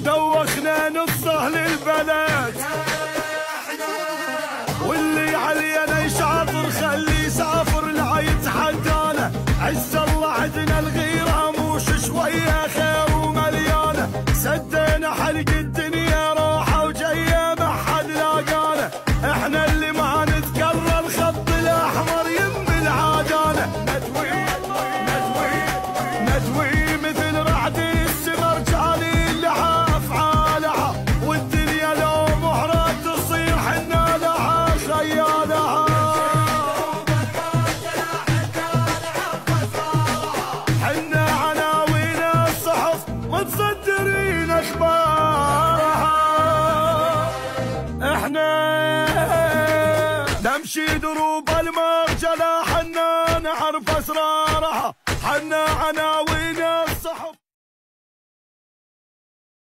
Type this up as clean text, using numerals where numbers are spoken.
دوخنا نصه للبلد، واللي علينا يشاطر خليه يسافر لا يتحدانا. عز الله عدنا الغيرة موش شوية خير ومليانة، سدينا حلق الدنيا روحة وجاية ما حد لاقانا. احنا اللي ما نتكرر الخط الأحمر يم العادانة. ندوي مثل رعد السما رجالي لها أفعالها، والدنيا لو مهرة تصير حنا لها خيالها. حنا عناوين الصحف متصدرين أخبارها، احنا نمشي دروب المرجلة حنا نعرف أسرارها. حنا عناوين الصحف